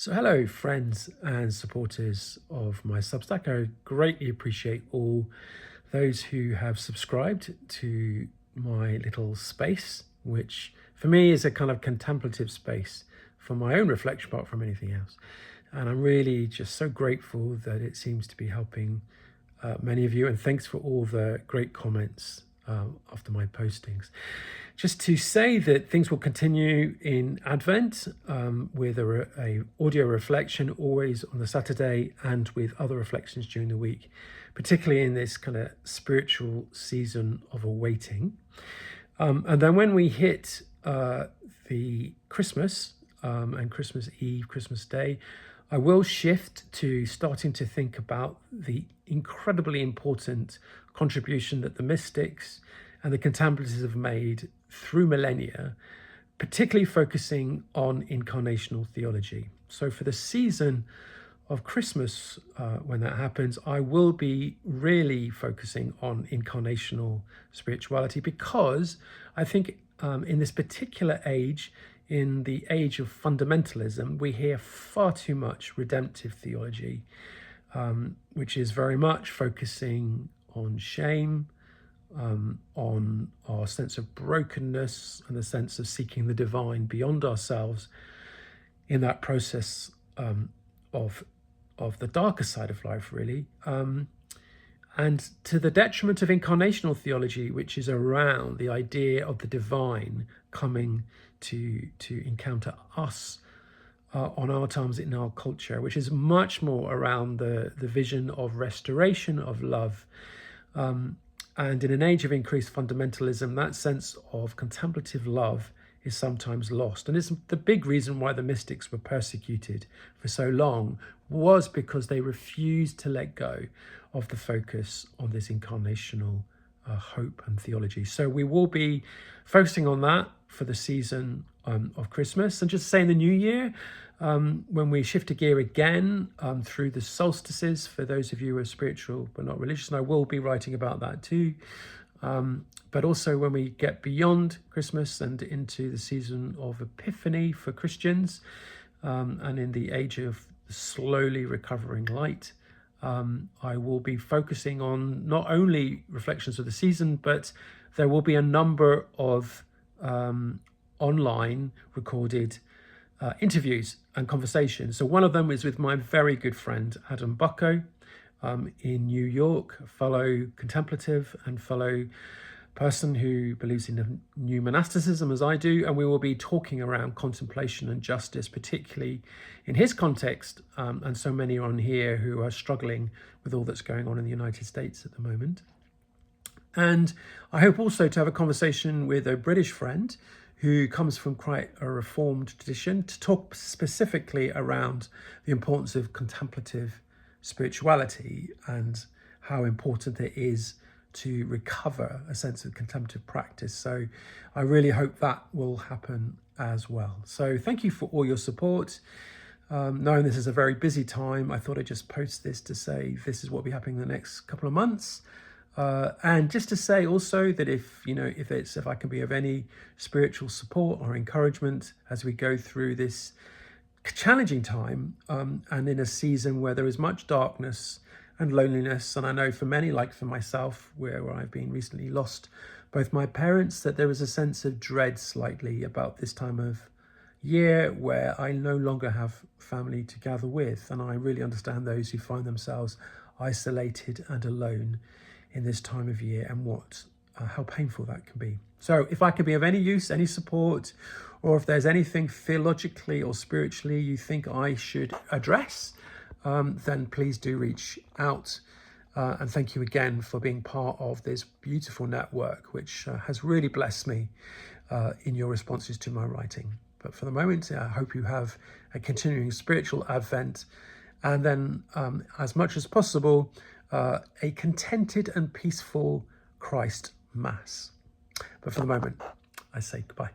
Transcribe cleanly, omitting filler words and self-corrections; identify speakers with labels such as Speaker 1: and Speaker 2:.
Speaker 1: So hello friends and supporters of my Substack. I greatly appreciate all those who have subscribed to my little space, which for me is a kind of contemplative space for my own reflection apart from anything else. And I'm really just so grateful that it seems to be helping many of you, and thanks for all the great comments after my postings. Just to say that things will continue in Advent with a audio reflection always on the Saturday, and with other reflections during the week, particularly in this kind of spiritual season of awaiting. And then when we hit the Christmas and Christmas Eve, Christmas Day, I will shift to starting to think about the incredibly important contribution that the mystics and the contemplatives have made through millennia, particularly focusing on incarnational theology. So for the season of Christmas, when that happens, I will be really focusing on incarnational spirituality, because I think in this particular age, in the age of fundamentalism, we hear far too much redemptive theology, which is very much focusing on shame, on our sense of brokenness and the sense of seeking the divine beyond ourselves in that process of the darker side of life, really. And to the detriment of incarnational theology, which is around the idea of the divine coming to encounter us on our terms in our culture, which is much more around the vision of restoration of love. And in an age of increased fundamentalism, that sense of contemplative love is sometimes lost. And it's the big reason why the mystics were persecuted for so long, was because they refused to let go of the focus on this incarnational hope and theology. So we will be focusing on that for the season of Christmas. And just say in the new year, when we shift a gear again through the solstices, for those of you who are spiritual but not religious, and I will be writing about that too. But also when we get beyond Christmas and into the season of Epiphany for Christians, and in the age of slowly recovering light, I will be focusing on not only reflections of the season, but there will be a number of online recorded interviews and conversations. So one of them is with my very good friend Adam Bucko in New York, a fellow contemplative and fellow person who believes in new monasticism as I do, and we will be talking around contemplation and justice, particularly in his context, and so many on here who are struggling with all that's going on in the United States at the moment. And I hope also to have a conversation with a British friend who comes from quite a reformed tradition, to talk specifically around the importance of contemplative spirituality and how important it is to recover a sense of contemplative practice. So I really hope that will happen as well. So thank you for all your support. Knowing this is a very busy time, I thought I'd just post this to say this is what will be happening in the next couple of months. And just to say also that if I can be of any spiritual support or encouragement as we go through this challenging time, and in a season where there is much darkness and loneliness, and I know for many, like for myself, where I've been recently lost both my parents, that there is a sense of dread slightly about this time of year where I no longer have family to gather with, and I really understand those who find themselves isolated and alone in this time of year, and how painful that can be. So if I can be of any use, any support, or if there's anything theologically or spiritually you think I should address, then please do reach out. And thank you again for being part of this beautiful network, which has really blessed me in your responses to my writing. But for the moment, I hope you have a continuing spiritual Advent, and then as much as possible, a contented and peaceful Christ Mass. But for the moment, I say goodbye.